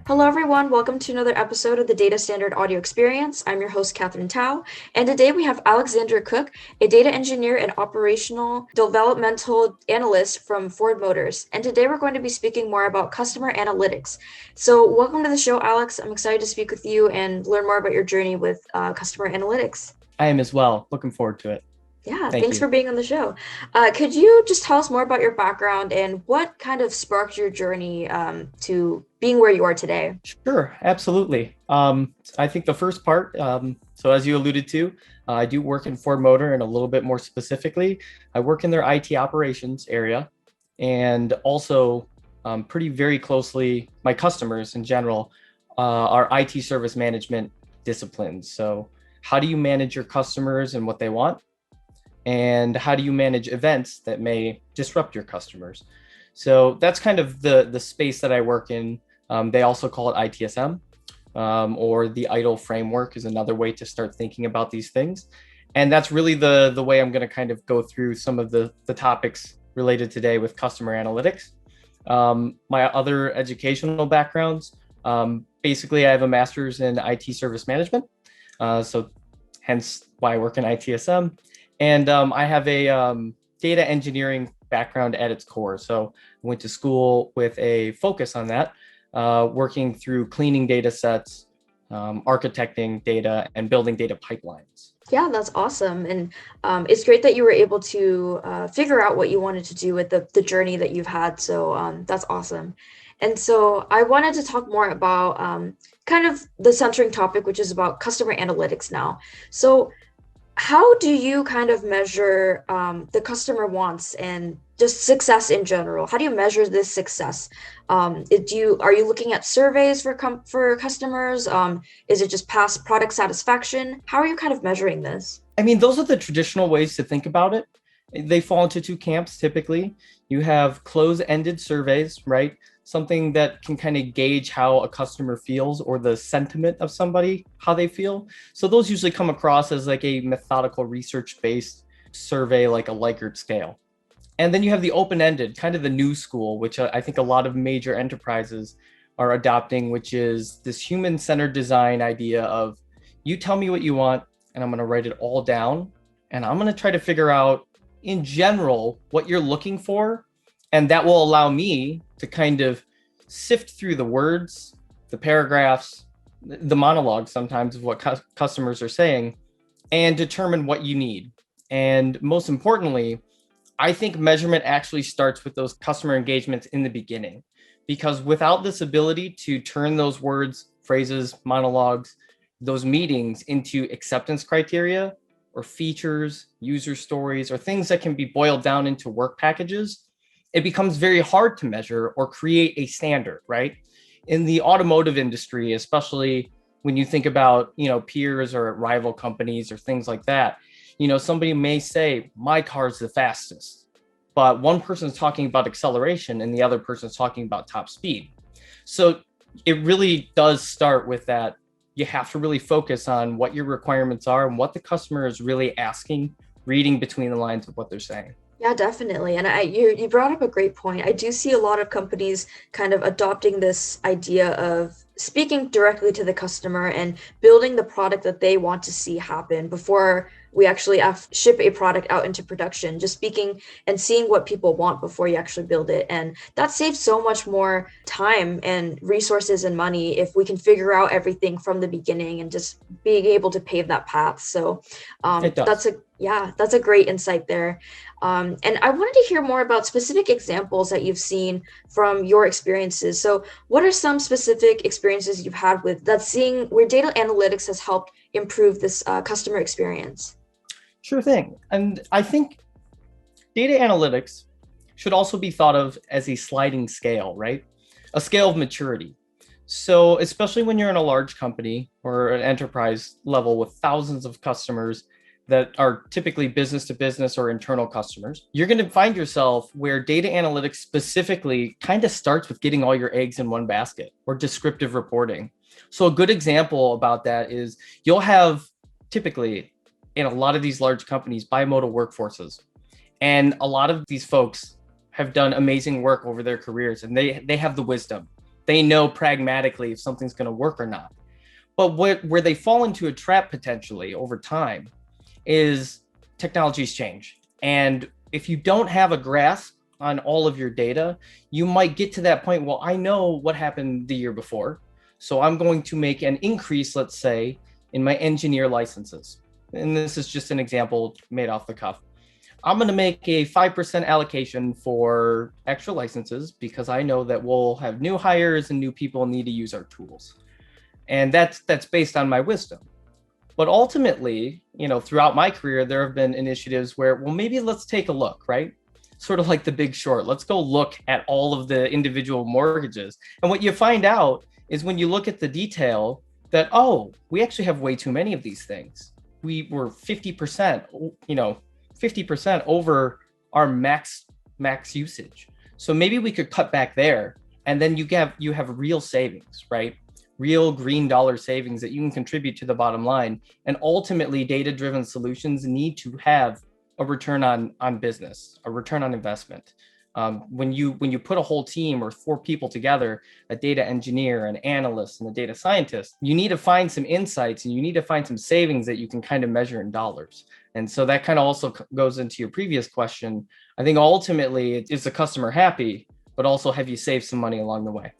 Hello, everyone. Welcome to another episode of the Data Standard Audio Experience. I'm your host, Catherine Tao, and today we have Alexandra Cook, a data engineer and operational developmental analyst from Ford Motors. And today we're going to be speaking more about customer analytics. So, welcome to the show, Alex. I'm excited to speak with you and learn more about your journey with customer analytics. I am as well. Looking forward to it. Yeah, Thank thanks you. for being on the show. Could you just tell us more about your background and what kind of sparked your journey to being where you are today? Sure, absolutely. I think the first part, so as you alluded to, I do work in Ford Motor, and a little bit more specifically, I work in their IT operations area, and also pretty very closely, my customers in general are IT service management disciplines. So how do you manage your customers and what they want? And how do you manage events that may disrupt your customers? So that's kind of the space that I work in. They also call it ITSM, or the idle framework is another way to start thinking about these things. And that's really the way I'm going to kind of go through some of the topics related today with customer analytics. My other educational backgrounds, basically I have a master's in IT service management. So hence why I work in ITSM. And I have a data engineering background at its core. So I went to school with a focus on that, working through cleaning data sets, architecting data, and building data pipelines. Yeah, that's awesome. And it's great that you were able to figure out what you wanted to do with the journey that you've had. So that's awesome. And so I wanted to talk more about kind of the centering topic, which is about customer analytics now. So how do you kind of measure the customer wants and just success in general? How do you measure this success? Are you looking at surveys for customers? Is it just past product satisfaction? How are you kind of measuring this? I mean, those are the traditional ways to think about it. They fall into two camps typically. You have close-ended surveys, right? Something that can kind of gauge how a customer feels or the sentiment of somebody, how they feel. So those usually come across as like a methodical research-based survey, like a Likert scale. And then you have the open-ended, kind of the new school, which I think a lot of major enterprises are adopting, which is this human-centered design idea of you tell me what you want, and I'm going to write it all down. And I'm going to try to figure out in general what you're looking for. And that will allow me to kind of sift through the words, the paragraphs, the monologues sometimes of what customers are saying, and determine what you need. And most importantly, I think measurement actually starts with those customer engagements in the beginning, because without this ability to turn those words, phrases, monologues, those meetings into acceptance criteria or features, user stories, or things that can be boiled down into work packages, it becomes very hard to measure or create a standard, right? In the automotive industry, especially when you think about, peers or rival companies or things like that, somebody may say, my car's the fastest, but one person's talking about acceleration and the other person's talking about top speed. So it really does start with that. You have to really focus on what your requirements are and what the customer is really asking, reading between the lines of what they're saying. Yeah, definitely. And you brought up a great point. I do see a lot of companies kind of adopting this idea of speaking directly to the customer and building the product that they want to see happen before we actually ship a product out into production. Just speaking and seeing what people want before you actually build it. And that saves so much more time and resources and money if we can figure out everything from the beginning and just being able to pave that path. So It does. that's a great insight there. And I wanted to hear more about specific examples that you've seen from your experiences. So, what are some specific experiences you've had with that seeing where data analytics has helped improve this customer experience? Sure thing. And I think data analytics should also be thought of as a sliding scale, right? A scale of maturity. So, especially when you're in a large company or an enterprise level with thousands of customers that are typically business to business or internal customers, you're going to find yourself where data analytics specifically kind of starts with getting all your eggs in one basket or descriptive reporting. So, a good example about that is you'll have typically in a lot of these large companies bimodal workforces. And a lot of these folks have done amazing work over their careers, and they have the wisdom. They know pragmatically if something's going to work or not. But where they fall into a trap potentially over time is technologies change. And if you don't have a grasp on all of your data, you might get to that point. Well, I know what happened the year before. So I'm going to make an increase, let's say, in my engineer licenses. And this is just an example made off the cuff. I'm going to make a 5% allocation for extra licenses because I know that we'll have new hires and new people need to use our tools. And that's based on my wisdom. But ultimately, throughout my career, there have been initiatives where, well, maybe let's take a look, right? Sort of like The Big Short. Let's go look at all of the individual mortgages. And what you find out is when you look at the detail that, oh, we actually have way too many of these things. We were 50%, 50% over our max usage. So maybe we could cut back there. And then you have real savings, right? Real green dollar savings that you can contribute to the bottom line. And ultimately, data-driven solutions need to have a return on business, a return on investment. When you put a whole team or 4 people together, a data engineer, an analyst, and a data scientist, you need to find some insights and you need to find some savings that you can kind of measure in dollars. And so that kind of also goes into your previous question. I think ultimately, is the customer happy, but also have you saved some money along the way?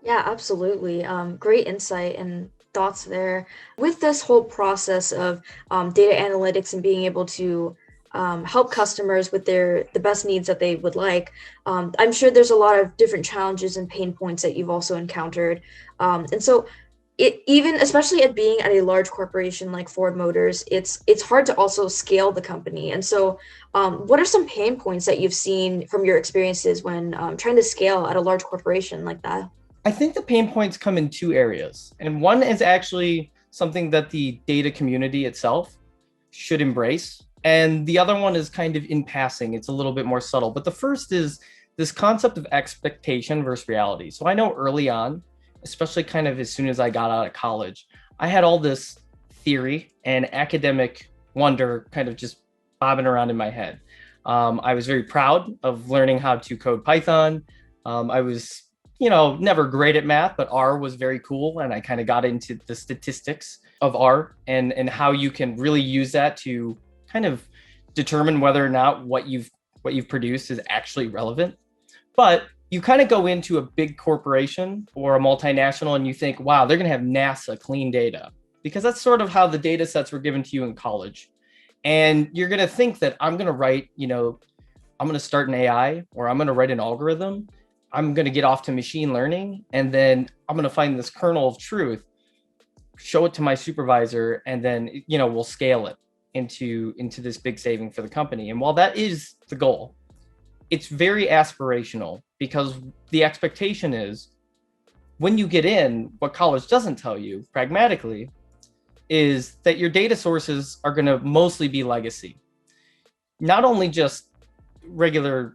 Yeah, absolutely. Great insight and thoughts there. With this whole process of data analytics and being able to help customers with the best needs that they would like, I'm sure there's a lot of different challenges and pain points that you've also encountered. And so even especially at being at a large corporation like Ford Motors, it's hard to also scale the company. And so what are some pain points that you've seen from your experiences when trying to scale at a large corporation like that? I think the pain points come in 2 areas. And one is actually something that the data community itself should embrace. And the other one is kind of in passing. It's a little bit more subtle. But the first is this concept of expectation versus reality. So I know early on, especially kind of as soon as I got out of college, I had all this theory and academic wonder kind of just bobbing around in my head. I was very proud of learning how to code Python. I was never great at math, but R was very cool. And I kind of got into the statistics of R and how you can really use that to kind of determine whether or not what you've produced is actually relevant. But you kind of go into a big corporation or a multinational and you think, wow, they're going to have NASA clean data, because that's sort of how the data sets were given to you in college. And you're going to think that I'm going to write, I'm going to start an AI or I'm going to write an algorithm. I'm going to get off to machine learning, and then I'm going to find this kernel of truth, show it to my supervisor, and then, we'll scale it into this big saving for the company. And while that is the goal, it's very aspirational, because the expectation is when you get in, what college doesn't tell you pragmatically is that your data sources are going to mostly be legacy. Not only just regular,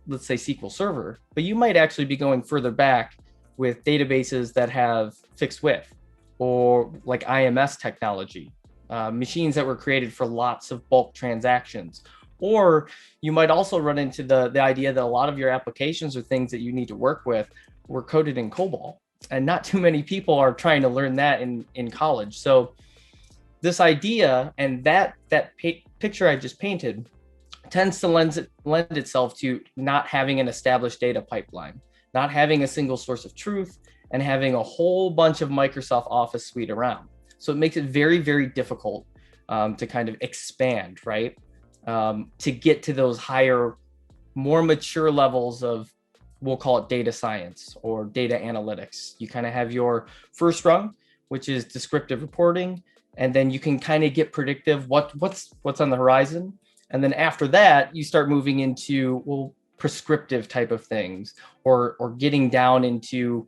let's say SQL Server, but you might actually be going further back with databases that have fixed width, or like IMS technology, machines that were created for lots of bulk transactions. Or you might also run into the idea that a lot of your applications or things that you need to work with were coded in COBOL, and not too many people are trying to learn that in college. So this idea and that picture I just painted tends to lend itself to not having an established data pipeline, not having a single source of truth, and having a whole bunch of Microsoft Office suite around. So it makes it very, very difficult to kind of expand, right? To get to those higher, more mature levels of, we'll call it data science or data analytics. You kind of have your first rung, which is descriptive reporting, and then you can kind of get predictive what's on the horizon. And then after that, you start moving into, well, prescriptive type of things, or getting down into,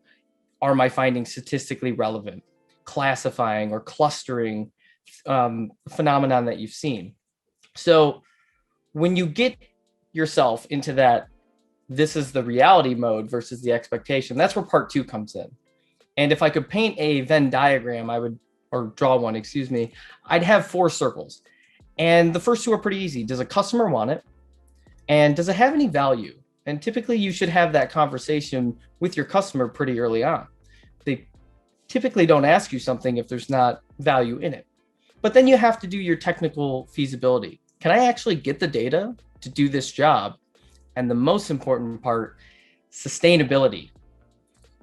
are my findings statistically relevant, classifying or clustering phenomenon that you've seen. So when you get yourself into that, this is the reality mode versus the expectation, that's where part 2 comes in. And if I could paint a Venn diagram, or draw one, excuse me, I'd have 4 circles. And the first 2 are pretty easy. Does a customer want it? And does it have any value? And typically you should have that conversation with your customer pretty early on. They typically don't ask you something if there's not value in it. But then you have to do your technical feasibility. Can I actually get the data to do this job? And the most important part, sustainability.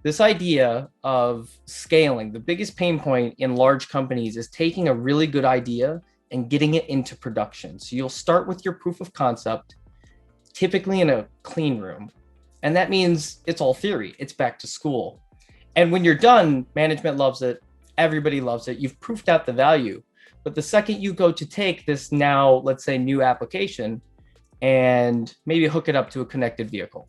This idea of scaling, the biggest pain point in large companies is taking a really good idea and getting it into production. So you'll start with your proof of concept, typically in a clean room. And that means it's all theory, it's back to school. And when you're done, management loves it, everybody loves it, you've proofed out the value. But the second you go to take this now, let's say, new application and maybe hook it up to a connected vehicle,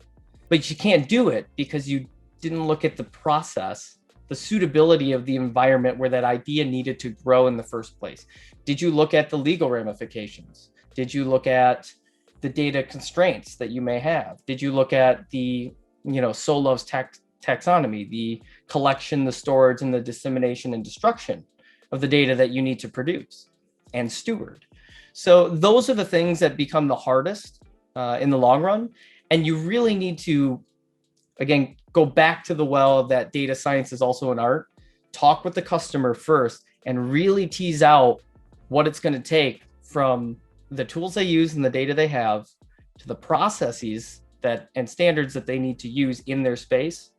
but you can't do it because you didn't look at the process, the suitability of the environment where that idea needed to grow in the first place. Did you look at the legal ramifications? Did you look at the data constraints that you may have? Did you look at the, Solov's taxonomy, the collection, the storage, and the dissemination and destruction of the data that you need to produce and steward? So those are the things that become the hardest in the long run. And you really need to, again, go back to the well that data science is also an art. Talk with the customer first and really tease out what it's going to take from the tools they use and the data they have to the processes and standards that they need to use in their space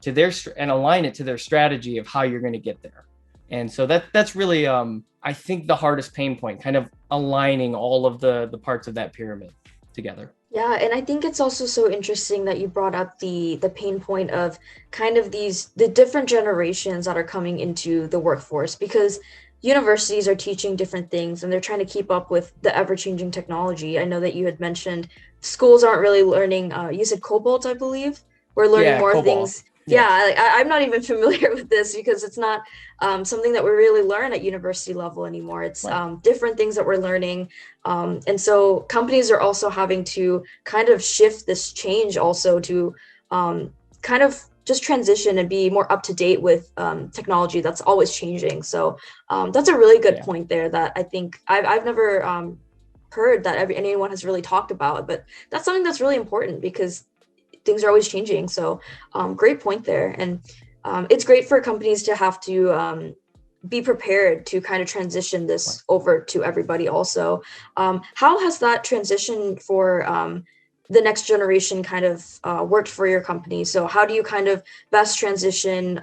to and align it to their strategy of how you're going to get there. And so that's really, I think, the hardest pain point, kind of aligning all of the parts of that pyramid together. Yeah, and I think it's also so interesting that you brought up the pain point of kind of the different generations that are coming into the workforce, because universities are teaching different things and they're trying to keep up with the ever-changing technology. I know that you had mentioned schools aren't really learning, you said cobalt, I believe. We're learning more COBOL. things. Yeah. Yeah, I'm not even familiar with this because it's not something that we really learn at university level anymore. It's Right. different things that we're learning. And so companies are also having to kind of shift this change also to kind of just transition and be more up to date with technology that's always changing. So that's a really good Yeah. point there that I think I've never heard that anyone has really talked about, but that's something that's really important because things are always changing. So great point there. And it's great for companies to have to be prepared to kind of transition this over to everybody also. How has that transition for the next generation kind of worked for your company? So how do you kind of best transition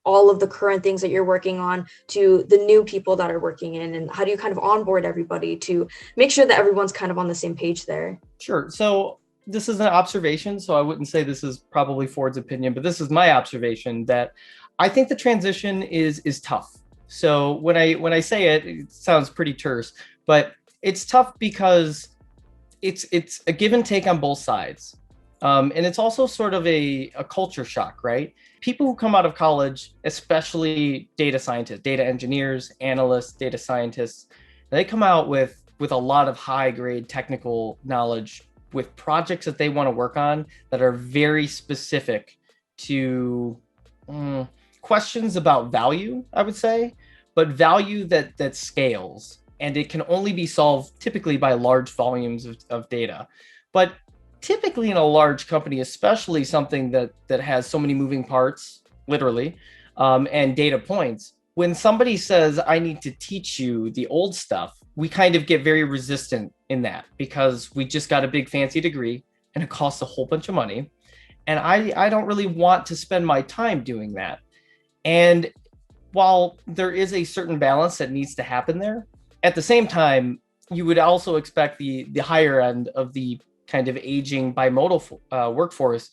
all of the current things that you're working on to the new people that are working in? And how do you kind of onboard everybody to make sure that everyone's kind of on the same page there? Sure. So this is an observation, so I wouldn't say this is probably Ford's opinion, but this is my observation that I think the transition is tough. So when I say it, it sounds pretty terse, but it's tough because it's a give and take on both sides. And it's also sort of a culture shock, right? People who come out of college, especially data scientists, data engineers, analysts, data scientists, they come out with a lot of high grade technical knowledge with projects that they want to work on that are very specific to questions about value, I would say, but value that scales. And it can only be solved typically by large volumes of data. But typically in a large company, especially something that has so many moving parts, literally, and data points, when somebody says, I need to teach you the old stuff, we kind of get very resistant in that because we just got a big fancy degree and it costs a whole bunch of money. And I don't really want to spend my time doing that. And while there is a certain balance that needs to happen there, at the same time, you would also expect the higher end of the kind of aging bimodal workforce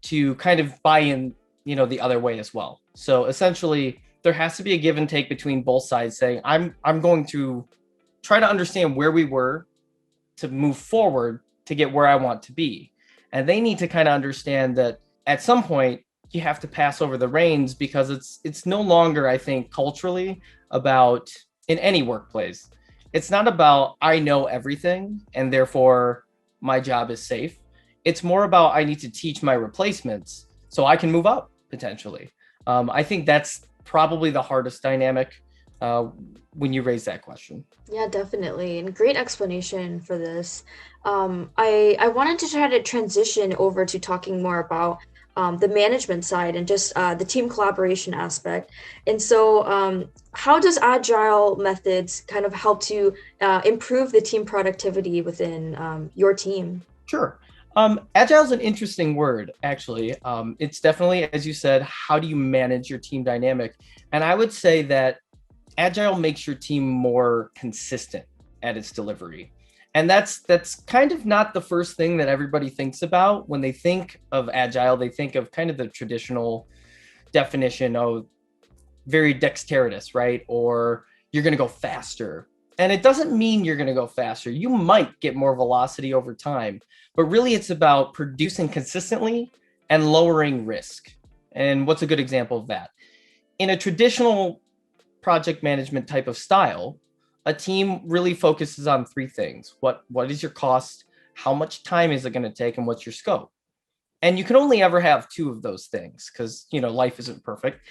to kind of buy in, the other way as well. So essentially, there has to be a give and take between both sides saying, I'm going to try to understand where we were to move forward to get where I want to be. And they need to kind of understand that at some point you have to pass over the reins because it's no longer, I think, culturally about, in any workplace, it's not about I know everything and therefore my job is safe. It's more about I need to teach my replacements so I can move up potentially. I think that's probably the hardest dynamic uh, when you raise that question. Yeah, definitely. And great explanation for this. I wanted to try to transition over to talking more about the management side and just the team collaboration aspect. And so, how does Agile methods kind of help to improve the team productivity within your team? Sure. Agile is an interesting word, actually. It's definitely, as you said, how do you manage your team dynamic? And I would say that Agile makes your team more consistent at its delivery. And that's kind of not the first thing that everybody thinks about when they think of Agile. They think of kind of the traditional definition of very dexterous, right? Or you're going to go faster. And it doesn't mean you're going to go faster. You might get more velocity over time, but really it's about producing consistently and lowering risk. And what's a good example of that? In a traditional project management type of style, a team really focuses on three things. What is your cost? How much time is it going to take? And what's your scope? And you can only ever have two of those things because, life isn't perfect.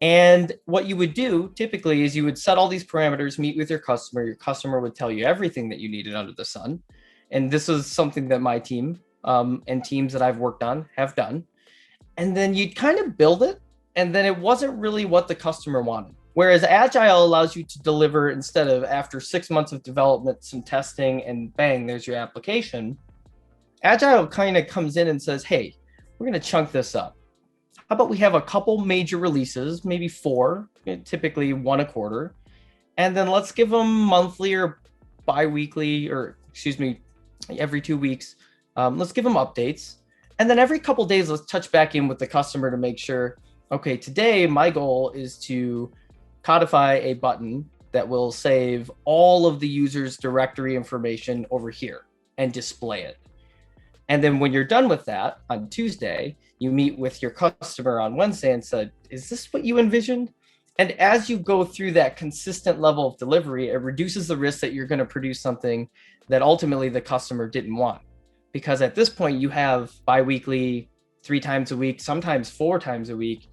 And what you would do typically is you would set all these parameters, meet with your customer. Your customer would tell you everything that you needed under the sun. And this is something that my team and teams that I've worked on have done. And then you'd kind of build it. And then it wasn't really what the customer wanted. Whereas Agile allows you to deliver instead of after 6 months of development, some testing, and bang, there's your application. Agile kind of comes in and says, hey, we're going to chunk this up. How about we have a couple major releases, maybe four, typically one a quarter, and then let's give them monthly or bi-weekly, or excuse me, every 2 weeks. Let's give them updates. And then every couple days, let's touch back in with the customer to make sure, okay, today my goal is to codify a button that will save all of the user's directory information over here and display it. And then when you're done with that on Tuesday, you meet with your customer on Wednesday and said, is this what you envisioned? And as you go through that consistent level of delivery, it reduces the risk that you're going to produce something that ultimately the customer didn't want. Because at this point, you have biweekly, 3 times a week, sometimes 4 times a week,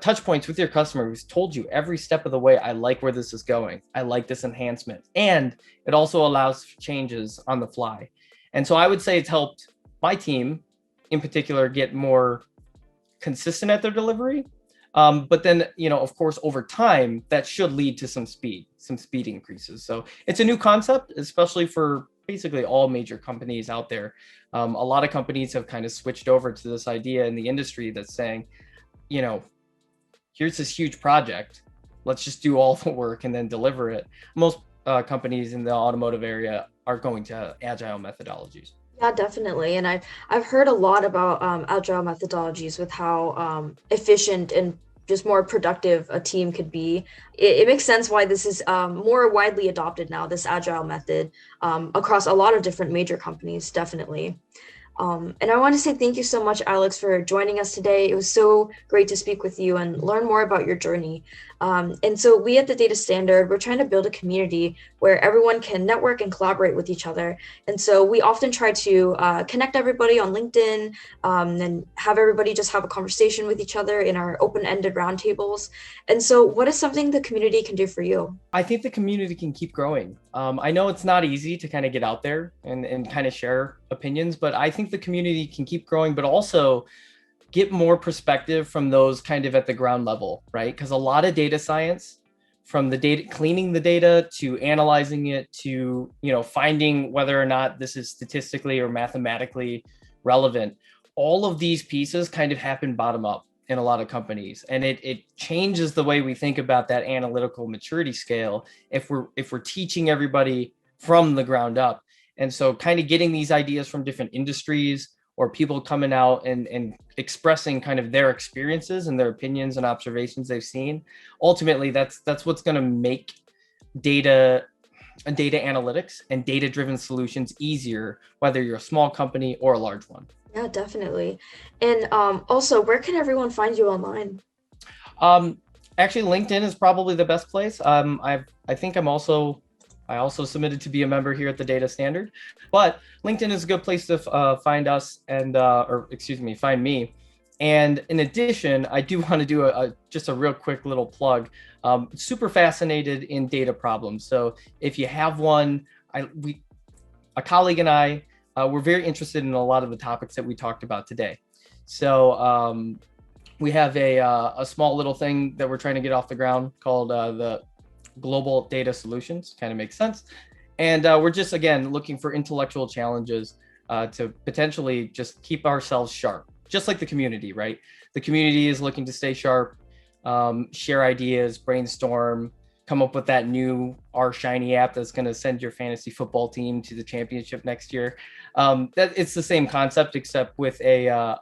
touch points with your customer who's told you every step of the way, I like where this is going. I like this enhancement. And it also allows changes on the fly. And so I would say it's helped my team in particular get more consistent at their delivery. But then, of course, over time, that should lead to some speed increases. So it's a new concept, especially for basically all major companies out there. A lot of companies have kind of switched over to this idea in the industry that's saying, here's this huge project. Let's just do all the work and then deliver it. Most companies in the automotive area are going to agile methodologies. Yeah, definitely. And I've heard a lot about agile methodologies with how efficient and just more productive a team could be. It makes sense why this is more widely adopted now, this agile method across a lot of different major companies, definitely. And I want to say thank you so much, Alex, for joining us today. It was so great to speak with you and learn more about your journey. And so we at the Data Standard, we're trying to build a community where everyone can network and collaborate with each other. And so we often try to connect everybody on LinkedIn and have everybody just have a conversation with each other in our open-ended roundtables. And so what is something the community can do for you? I think the community can keep growing. I know it's not easy to kind of get out there and kind of share opinions, but I think the community can keep growing, but also get more perspective from those kind of at the ground level, right? Because a lot of data science, from the data, cleaning the data to analyzing it to, finding whether or not this is statistically or mathematically relevant, all of these pieces kind of happen bottom up in a lot of companies. And it changes the way we think about that analytical maturity scale if we're teaching everybody from the ground up. And so kind of getting these ideas from different industries or people coming out and expressing kind of their experiences and their opinions and observations they've seen. Ultimately, that's what's going to make data analytics and data-driven solutions easier, whether you're a small company or a large one. Yeah, definitely. And also, where can everyone find you online? Um, Actually, LinkedIn is probably the best place. I think I also submitted to be a member here at the Data Standard, but LinkedIn is a good place to find us and or excuse me, find me. And in addition, I do want to do just a real quick little plug. Super fascinated in data problems. So if you have one, a colleague and I, we're very interested in a lot of the topics that we talked about today. So we have a small little thing that we're trying to get off the ground called the Global Data Solutions. Kind of makes sense. And we're just, again, looking for intellectual challenges to potentially just keep ourselves sharp, just like the community, right? The community is looking to stay sharp, share ideas, brainstorm, come up with that new our shiny app that's going to send your fantasy football team to the championship next year. That it's the same concept, except with a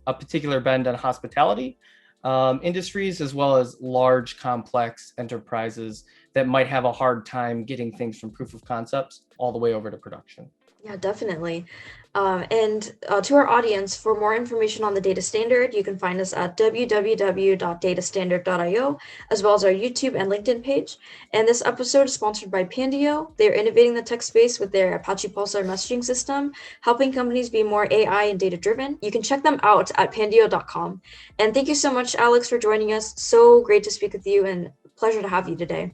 particular bend on hospitality industries, as well as large, complex enterprises that might have a hard time getting things from proof of concepts all the way over to production. Yeah, definitely. And to our audience, for more information on the data standard, you can find us at www.datastandard.io, as well as our YouTube and LinkedIn page. And this episode is sponsored by Pandio. They are innovating the tech space with their Apache Pulsar messaging system, helping companies be more AI and data driven. You can check them out at pandio.com. And thank you so much, Alex, for joining us. So great to speak with you and pleasure to have you today.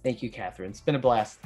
Thank you, Catherine. It's been a blast.